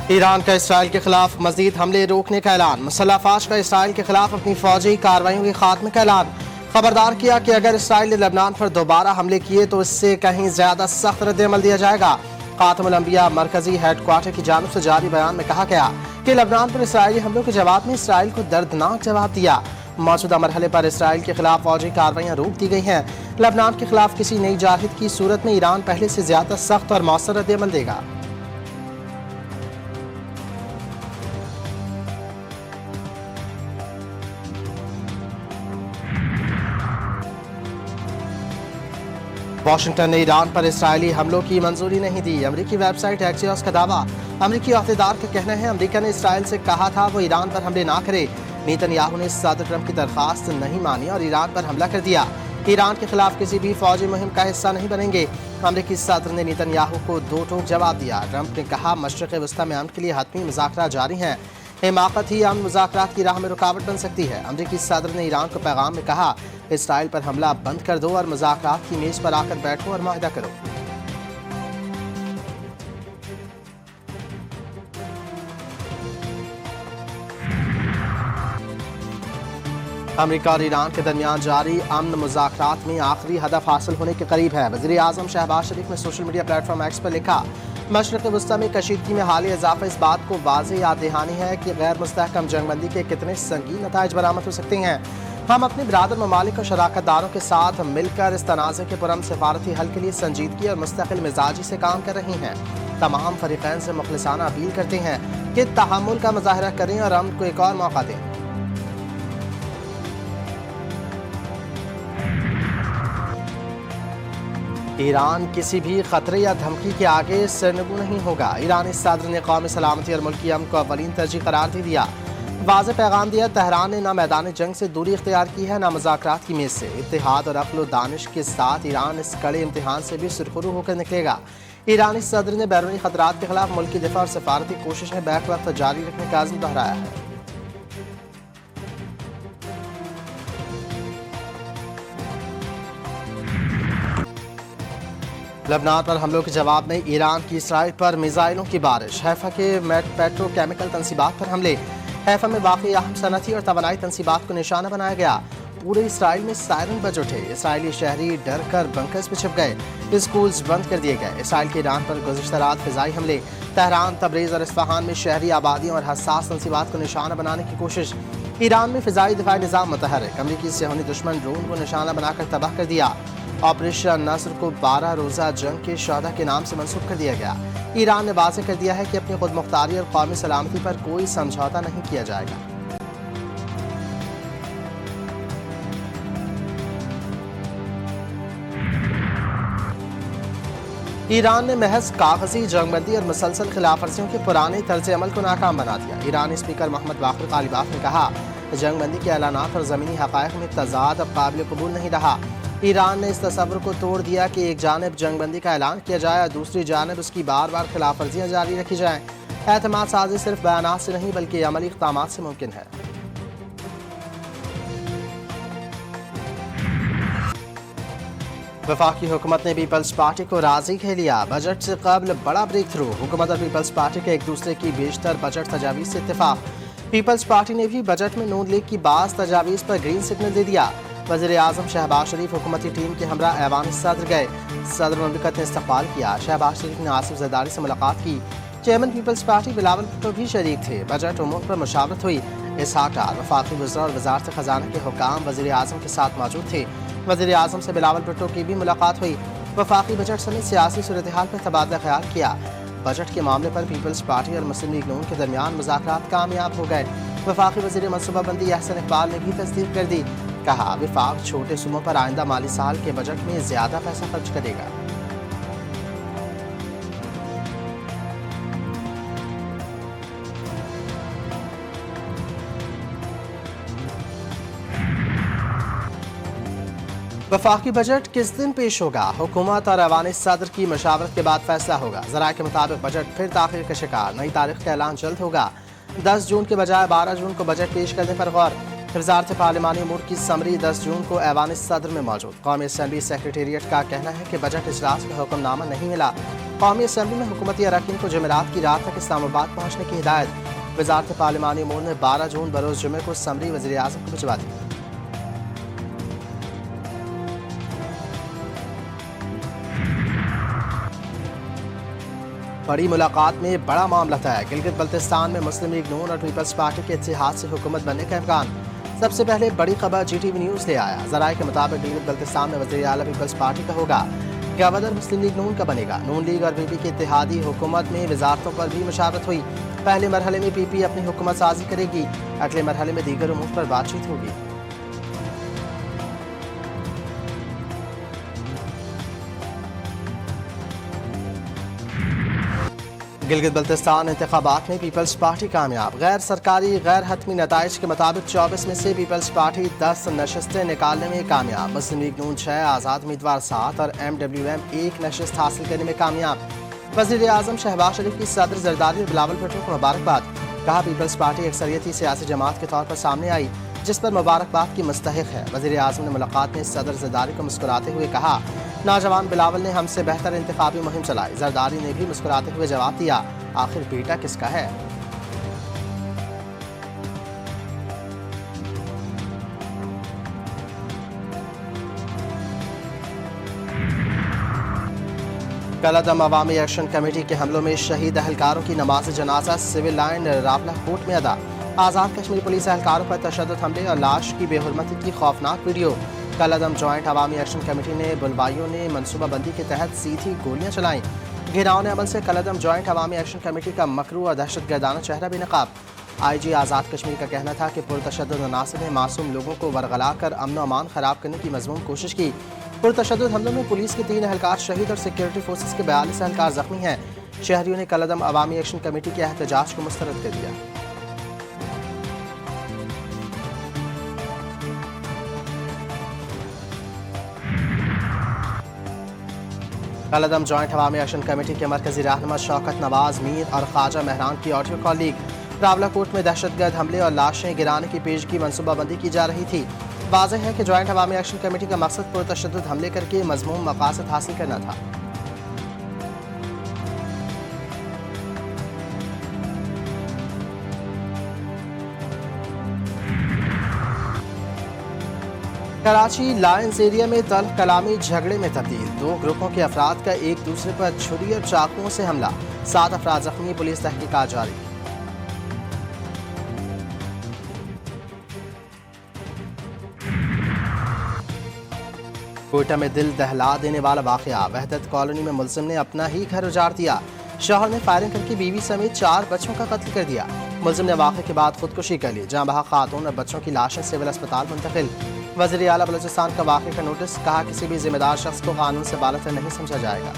Iran का Israel के खिलाफ मजीद हमले रोकने का ऐलान। मुसल्लह अफवाज का इसराइल के खिलाफ अपनी फौजी कार्रवाइयों के खात्मे का ऐलान। खबरदार किया कि अगर इसराइल ने लेबनान पर दोबारा हमले किए तो इससे कहीं ज्यादा सख्त रद्द-ए-अमल दिया जाएगा। खातमुल अंबिया मरकजी हेडक्वार्टर की जानिब से जारी बयान में कहा गया कि लेबनान पर इसराइली हमलों के जवाब में इसराइल को दर्दनाक जवाब दिया। मौजूदा मरहले पर इसराइल के खिलाफ फौजी कार्रवाइयाँ रोक दी गई हैं। लेबनान के खिलाफ किसी नई जाहिद की सूरत में ईरान पहले से ज्यादा सख्त और मौसर रद्द-ए-अमल देगा। वाशिंगटन ने ईरान पर इसराइली हमलों की मंजूरी नहीं दी। अमरीकी वेबसाइट एक्सियोस का दावा। अमरीकी अहदेदार का कहना है अमरीका ने इसराइल से कहा था वो ईरान पर हमले ना करे। नेतन्याहू ने सदर ट्रंप की दरखास्त नहीं मानी और ईरान पर हमला कर दिया। ईरान के खिलाफ किसी भी फौजी मुहिम का हिस्सा नहीं बनेंगे। अमरीकी सदर ने नेतन्याहू को दो टोक जवाब दिया। ट्रंप ने कहा मशरिक़ वस्ता में अमन के लिए हतमी मुज़ाकरात जारी हैं। हिमाकत ही अमन मुज़ाकरात की राह में रुकावट बन सकती है। अमरीकी सदर ने ईरान को पैगाम में कहा इसराइल पर हमला बंद कर दो और मुज़ाकरात की मेज पर आकर बैठो और मुआहदा करो। अमरीका और ईरान के दरमियान जारी अमन मुज़ाकरात में आखिरी हदफ हासिल होने के करीब है। वज़ीर आज़म शहबाज शरीफ ने सोशल मीडिया प्लेटफॉर्म एक्स पर लिखा मशरिक़ वस्ता में कशीदगी में हाली इजाफा इस बात को वाज़ेह याद दहानी है कि गैर मुस्तहकम जंगबंदी के कितने संगीन नताइज बरामद हो सकते हैं। हम अपने बिरादर ममालिक और शराकतदारों के साथ मिलकर इस तनाज़े के पुरअमन सिफारती हल के लिए संजीदगी और मुस्तकिल मिजाजी से काम कर रहे हैं। तमाम फरीक़ैन से मुखलिसाना अपील करते हैं कि तहम्मुल का मुज़ाहरा करें और अमन को एक और मौका दें। ईरान किसी भी खतरे या धमकी के आगे सरनगू नहीं होगा। ईरानी सदर ने कौमी सलामती और मुल्की अमन को अव्वलीन तरजीह करार दे दिया। वाज़ेह पैगाम दिया तेहरान ने न मैदान जंग से दूरी इख्तियार की है न मुज़ाकरात की मेज से। इत्तेहाद और अक्ल व दानिश के साथ ईरान इस कड़े इम्तिहान से भी सुरखरू होकर निकलेगा। ईरानी सदर ने बैरूनी खतरात के खिलाफ मुल्की दिफा और सिफारती कोशिशें बैक वक्त जारी रखने का अज़्म दोहराया है। लेबनान पर हमलों के जवाब में ईरान की इसराइल पर मिसाइलों की बारिश। हैफा के पेट्रोकेमिकल तंसीबात पर हमले। हैफा में वाक़ई अहम सनती और तवानाई तंसीबात को निशाना बनाया गया। पूरे इसराइल में सायरन बज उठे। इसराइली शहरी डर कर बंकर्स में छिप गए। स्कूल्स बंद कर दिए गए। इसराइल के ईरान पर गुज़िश्ता रात फ़िज़ाई हमले। तेहरान, तबरीज़ और इस्फहान में शहरी आबादियों और हसास तंसीबात को निशाना बनाने की कोशिश। ईरान में फ़िज़ाई दिफाई निज़ाम मुतहर्रिक। अमरीकी सेहूनी दुश्मन ड्रोन को निशाना बनाकर तबाह कर दिया। ऑपरेशन नस्र को 12 रोज़ा जंग के शोहदा के नाम से मंसूब कर दिया गया। ईरान ने वाज़ेह कर दिया है कि अपनी खुद मुख्तारी और कौमी सलामती पर कोई समझौता नहीं किया जाएगा। ईरान ने महज कागजी जंगबंदी और मुसलसल खिलाफवर्जियों के पुराने तर्ज अमल को नाकाम बना दिया। ईरानी स्पीकर मोहम्मद बाक़र कालिबाफ ने कहा जंगबंदी के ऐलानात और ज़मीनी हक़ाइक़ में तज़ाद अब काबिल कबूल नहीं रहा। ईरान ने इस तसव्वुर को तोड़ दिया कि एक जानिब जंगबंदी का ऐलान किया जाए और दूसरी जानिब उसकी बार बार खिलाफ वर्जियाँ जारी रखी जाएँ। एतमाद साज़ी सिर्फ बयानात से नहीं बल्कि अमली इक़दामात से मुमकिन है। वफाकी हुकूमत ने पीपल्स पार्टी को राजी कर लिया। बजट से कबल बड़ा ब्रेक थ्रू। हुकूमत और पीपल्स पार्टी के एक दूसरे की बेशतर बजट तजावीज़ से इत्तेफाक। पीपल्स पार्टी ने भी बजट में नून लीग की बाज़ तजावीज़ पर ग्रीन सिग्नल दे दिया। वज़ीर आज़म शहबाज शरीफ हुकूमती टीम के हमरा ऐवान सदर गए। सदर ममलिकत ने इस्तक़बाल किया। शहबाज शरीफ ने आसिफ ज़रदारी से मुलाकात की। Chairman peoples party Bilawal Bhutto भी शरीक थे। बजट उमूर पर मुशावरत हुई। इसहाक़ डार, वफाकी वज़रा और वज़ारत ख़ज़ाना के हुक्काम वज़ीर आज़म के साथ मौजूद थे। वज़ीर आज़म से बिलावल भुट्टो की भी मुलाकात हुई। वफाकी बजट समेत सियासी सूरत हाल पर तबादला ख्याल किया। बजट के मामले पर पीपल्स पार्टी और मुस्लिम लीग नून के दरमियान मुज़ाकरात कामयाब हो गए। वफाकी वज़ीर मनसूबाबंदी अहसन इक़बाल ने भी तस्दीक कर दी। कहा विफाक छोटे सूबों पर आइंदा माली साल के बजट में ज्यादा पैसा खर्च करेगा। वफाकी बजट किस दिन पेश होगा? हुकूमत और ऐवान सदर की मशावरत के बाद फैसला होगा। ज़राए के मुताबिक बजट फिर ताख़ीर का शिकार। नई तारीख का ऐलान जल्द होगा। 10 जून के बजाय 12 जून को बजट पेश करने पर गौर। वज़ारत पार्लिमानी अमूर की समरी 10 जून को ऐवान सदर में मौजूद। कौमी असम्बली सेक्रेटेरिएट का कहना है कि बजट इजलास में हुक्मनामा नहीं मिला। कौमी असम्बली में हुकूमती अरकान को जुमेरात की रात तक इस्लामाबाद पहुँचने की हिदायत। वजारत पार्लिमानी अमूर ने 12 जून बरोज़ जुमे को समरी वज़ीर आज़म को भिजवा दी। बड़ी मुलाकात में बड़ा मामला तय। गिलगित बल्तिस्तान में मुस्लिम लीग नून और पीपल्स पार्टी के इत्तेहाद से हुकूमत बनने का इम्कान। सबसे पहले बड़ी खबर GTV न्यूज़ ले आया। ज़राए के मुताबिक गिलगित बल्तिस्तान में वज़ीर आला पीपल्स पार्टी का होगा। गवर्नर मुस्लिम लीग नून का बनेगा। नून लीग और PP की इत्तेहादी हुकूमत में वजारतों पर भी मुशावरत हुई। पहले मरहले में PP अपनी हुकूमत साजी करेगी, अगले मरहले में दीगर उमूर पर बातचीत होगी। गिलगित बल्तिस्तान इंतखाबात में पीपल्स पार्टी कामयाब। गैर सरकारी गैर हतमी नताइज के मुताबिक 24 में से पीपल्स पार्टी 10 नशस्तें निकालने में कामयाब। मुस्लिम लीग नून 6, आज़ाद उम्मीदवार 7 और MWM 1 नशस्त हासिल करने में कामयाब। वज़ीर आज़म शहबाज शरीफ की सदर जरदारी और बिलावल भुट्टो को मुबारकबाद। कहा पीपल्स पार्टी अक्सरियती सियासी जमात के तौर पर सामने आई, जिस पर मुबारकबाद की मुस्तहिक है। वज़ीर आज़म ने मुलाकात में सदर जरदारी को मुस्कुराते हुए कहा, नौजवान बिलावल ने हमसे बेहतर इंतखाबी मुहिम चलाई। जरदारी ने भी मुस्कुराते हुए जवाब दिया, आखिर बेटा किसका है। कलअदम अवामी एक्शन कमेटी के हमलों में शहीद अहलकारों की नमाज जनाजा सिविल लाइन रावला कोर्ट में अदा। आज़ाद कश्मीर पुलिस अहलकारों पर तशद्दुद हमले और लाश की बेहुरमती की खौफनाक वीडियो। कलअदम जॉइंट अवामी एक्शन कमेटी ने बुलवाइयों ने मनसूबाबंदी के तहत सीधी गोलियां चलाई। घिरावने अमल से कलअदम जॉइंट अवामी एक्शन कमेटी का मकरू और दहशतगर्दाना चेहरा बेनकाब। IG आज़ाद कश्मीर का कहना था कि पुरतशद्दुद अनासर ने मासूम लोगों को वरगला कर अमन अमान खराब करने की मज़मूम कोशिश की। पुरतशद्दुद हमलों में पुलिस के 3 अहलकार शहीद और सिक्योरिटी फोर्सेस के 42 अहलकार जख्मी हैं। शहरियों ने कलअदम अवामी एक्शन कमेटी के एहतजाज को मुस्तरद कर दिया। कलअदम जॉइंट अवामी एक्शन कमेटी के मरकजी रहनुमा शौकत नवाज, मीर और ख्वाजा महरान की ऑडियो कॉल लीक। रावलाकोट में दहशतगर्द हमले और लाशें गिराने की पेशगी मनसूबाबंदी की जा रही थी। वाज़ेह है कि जॉइंट अवामी एक्शन कमेटी का मकसद पुरतशद्दुद हमले करके मज़मूम मकासद हासिल करना था। कराची लायंस एरिया में तल्ख कलामी झगड़े में तब्दील। 2 ग्रुपों के अफराद का एक दूसरे पर छुरी और चाकुओं से हमला। 7 अफराद जख्मी, पुलिस तहकीकात जारी। कोयटा में दिल दहला देने वाला वाकया। वहदत कॉलोनी में मुलजिम ने अपना ही घर उजाड़ दिया। शौहर ने फायरिंग करके बीवी समेत 4 बच्चों का कत्ल कर दिया। मुलजिम ने वाक़े के बाद खुदकुशी कर ली। जहां बहा खातून और बच्चों की लाशें सिविल अस्पताल मुंतकिल। वज़ीर आला बलूचिस्तान का वाक़े का नोटिस। कहा किसी भी जिम्मेदार शख्स को कानून से बालतर नहीं समझा जाएगा।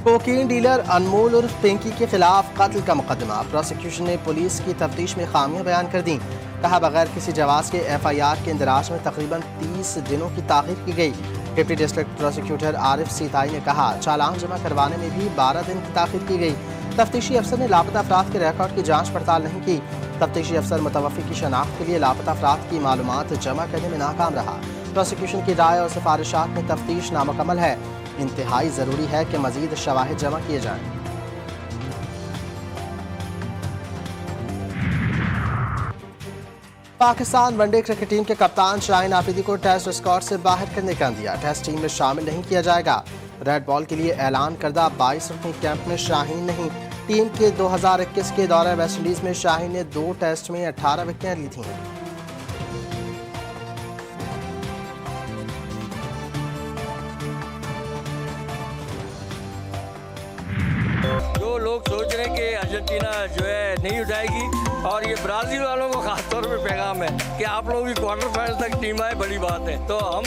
कोकीन डीलर अनमोल उर्फ पिंकी के खिलाफ कत्ल का मुकदमा। प्रोसिक्यूशन ने पुलिस की तफ्तीश में खामियां बयान कर दी। कहा बगैर किसी जवाज़ के FIR के इंदराज में तकरीबन 30 दिनों की ताख़ीर की गई। डिप्टी डिस्ट्रिक्ट प्रोसिक्यूटर आरिफ सीताई ने कहा चालान जमा करवाने में भी 12 दिन की ताख़ीर की गई। तफ्तीशी अफसर ने लापता अफराद के रिकॉर्ड की जाँच पड़ताल नहीं की। तफ्तीशी अफसर मुतवफ़्फ़ी की शनाख्त के लिए लापता अफराद की मालूमात जमा करने में नाकाम रहा। प्रोसिक्यूशन की राय और सिफारिशात में तफ्तीश नामुकम्मल है। इंतहाई ज़रूरी है कि मज़ीद शवाहिद जमा किए जाएं। पाकिस्तान वनडे क्रिकेट टीम के कप्तान शाहीन आफरीदी को टेस्ट स्क्वाड से बाहर करने का दिया। टेस्ट टीम में शामिल नहीं किया जाएगा। रेड बॉल के लिए ऐलान करदा 22 रुकनी कैंप में शाहीन नहीं। टीम के 2021 के दौरे वेस्ट इंडीज में शाहीन ने 2 टेस्ट में 18 विकेटें ली थीं। जो लोग सोच रहे हैं कि अर्जेंटीना जो है नहीं उठाएगी, और ये ब्राज़ील वालों को खासतौर पे पैगाम है कि आप लोग भी क्वार्टर फाइनल तक टीम आए, बड़ी बात है। तो हम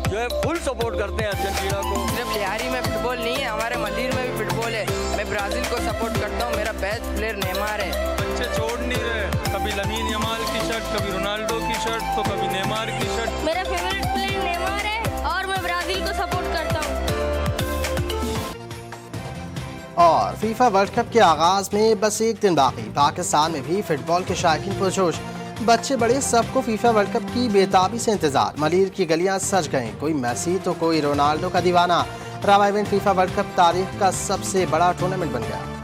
जो है फुल सपोर्ट करते हैं अर्जेंटीना को। सिर्फ लिहारी में फुटबॉल नहीं है, हमारे मल्लीर में भी फुटबॉल है। मैं ब्राज़ील को सपोर्ट करता हूँ। मेरा बेस्ट प्लेयर नेमार है। बच्चे छोड़ नहीं रहे, कभी लमीन यमाल की शर्ट, कभी रोनाल्डो की शर्ट, तो कभी नेमार की शर्ट। मेरा फेवरेट प्लेयर नेमार है और मैं ब्राज़ील को सपोर्ट करता हूँ। और फीफा वर्ल्ड कप के आगाज में बस एक दिन बाकी। पाकिस्तान में भी फुटबॉल के शायकीन पुरजोश। बच्चे बड़े सबको फीफा वर्ल्ड कप की बेताबी से इंतजार। मलीर की गलियां सज गईं, कोई मेसी तो कोई रोनाल्डो का दीवाना। रवा इवेंट फीफा वर्ल्ड कप तारीख का सबसे बड़ा टूर्नामेंट बन गया।